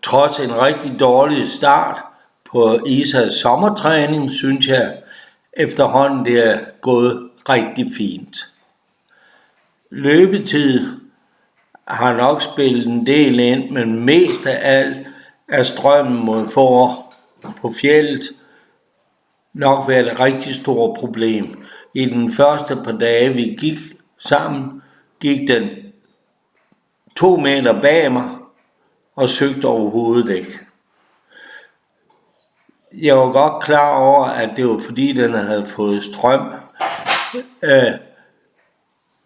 trods en rigtig dårlig start på Isas sommertræning, synes jeg efterhånden det er gået rigtig fint. Løbetid har nok spillet en del ind, men mest af alt er strømmen mod for på fjeldet nok været et rigtig stort problem. I den første par dage vi gik sammen, gik den 2 meter bag mig og søgte overhovedet ikke. Jeg var godt klar over, at det var fordi den havde fået strøm,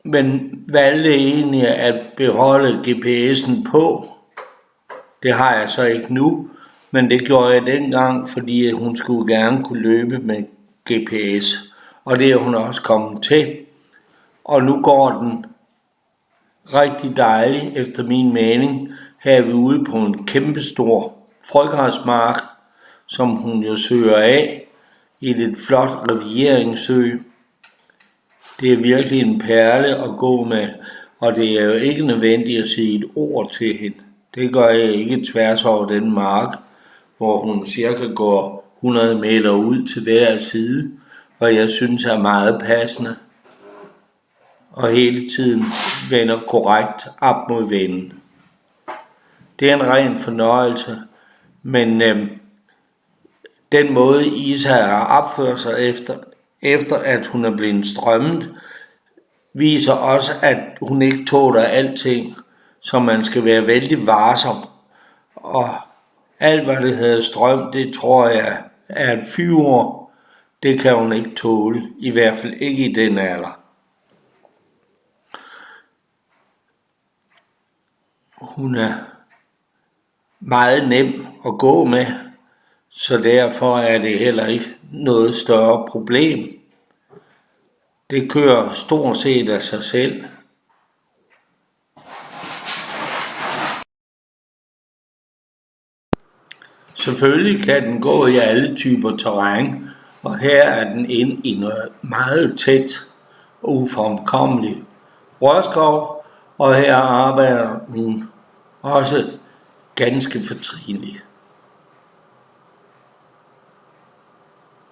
men valgte egentlig at beholde GPS'en på. Det har jeg så ikke nu, men det gjorde jeg dengang, fordi hun skulle gerne kunne løbe med GPS. Og det er hun også kommet til. Og nu går den rigtig dejligt, efter min mening. Her er vi ude på en kæmpestor frøgræsmark, som hun jo søger af i et flot revieringssø. Det er virkelig en perle at gå med, og det er jo ikke nødvendigt at sige et ord til hende. Det gør jeg ikke tværs over den mark, hvor hun cirka går 100 meter ud til hver side, og jeg synes er meget passende, og hele tiden vender korrekt op mod vinden. Det er en ren fornøjelse, men den måde Isa har opført sig efter at hun er blevet strømmet, viser også, at hun ikke tåler alting, så man skal være vældig varsom. Og alt hvad det hedder strøm, det tror jeg er et 4 år. Det kan hun ikke tåle, i hvert fald ikke i den alder. Hun er meget nem at gå med, så derfor er det heller ikke noget større problem. Det kører stort set af sig selv. Selvfølgelig kan den gå i alle typer terræn, og her er den inde i noget meget tæt og ufremkommeligt rørskov, og her arbejder hun også ganske fortrinligt.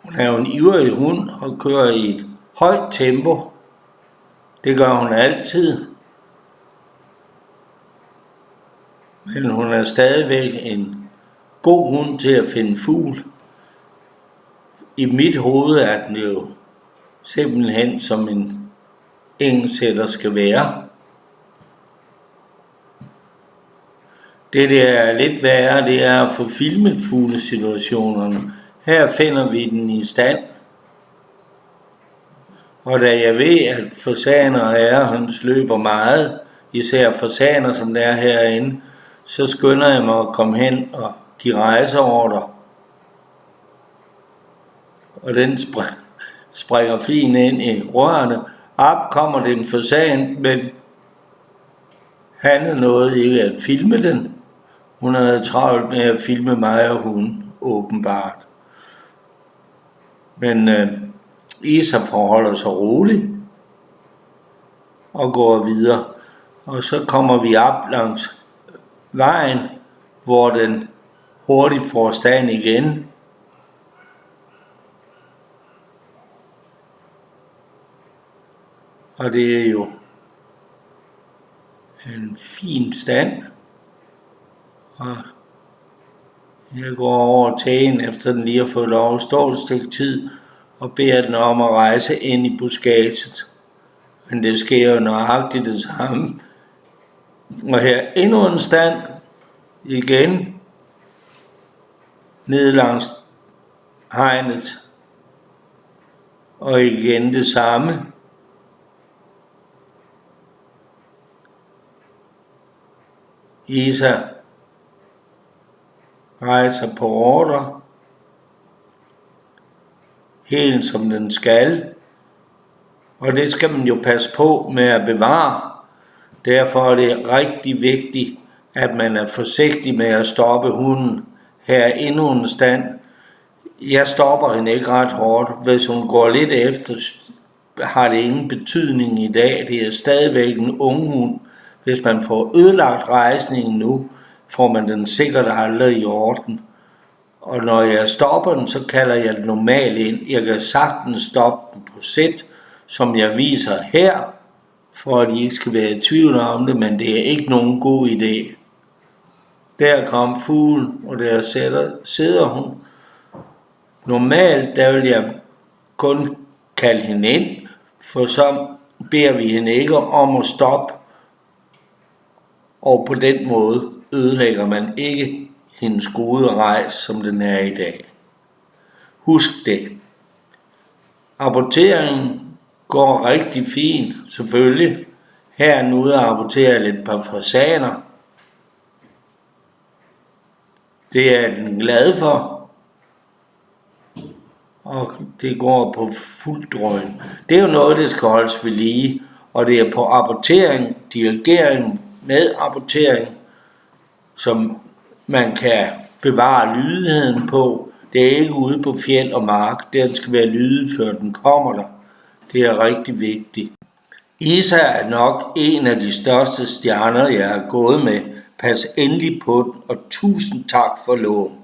Hun er jo en ivrig hund og kører i et højt tempo. Det gør hun altid. Men hun er stadigvæk en god hund til at finde fugl. I mit hoved er den jo simpelthen som en engelsætter skal være. Det der er lidt værre, det er at få filmet fuglesituationerne. Her finder vi den i stand. Og da jeg ved, at fasaner og ærehøns løber meget, især fasaner som der er herinde, så skynder jeg mig at komme hen og give rejseordre. Og den springer fint ind i rørene. Op kommer den fasan, men han nåede ikke at filme den. Hun havde travlt med at filme mig og hun, åbenbart. Men Isa forholder sig roligt og går videre. Og så kommer vi op langs vejen, hvor den hurtigt får stand igen. Og det er jo en fin stand. Og jeg går over tagen, efter den lige har fået lov at stå et stykke tid, og beder den om at rejse ind i buskaget. Men det sker jo nøjagtigt det samme. Og her endnu en stand, igen, ned langs hegnet. Og igen det samme. Isa rejser på ordre, helt som den skal, og det skal man jo passe på med at bevare. Derfor er det rigtig vigtigt, at man er forsigtig med at stoppe hunden. Her er endnu en stand. Jeg stopper hende ikke ret hårdt. Hvis hun går lidt efter, har det ingen betydning i dag. Det er stadigvæk en ung hund. Hvis man får ødelagt rejsningen nu, får man den sikkert aldrig i orden. Og når jeg stopper den, så kalder jeg den normalt ind. Jeg kan sagtens stoppe den på sæt, som jeg viser her, for at I ikke skal være i tvivl om det, men det er ikke nogen god idé. Der kom fuglen, og der sidder hun. Normalt, der vil jeg kun kalde hende ind, for så beder vi hende ikke om at stoppe, og på den måde ødelægger man ikke hendes gode rejse, som den er i dag. Husk det. Apporteringen går rigtig fint, selvfølgelig. Her er nu ude at apportere lidt par fasaner. Det er den glad for, og det går på fuld drøn. Det er jo noget, der skal holdes ved lige, og det er på apportering, dirigering med apportering, som man kan bevare lydigheden på. Det er ikke ude på fjeld og mark. Den skal være lydig, før den kommer der. Det er rigtig vigtigt. Isa er nok en af de største stjerner, jeg har gået med. Pas endelig på den, og tusind tak for lån.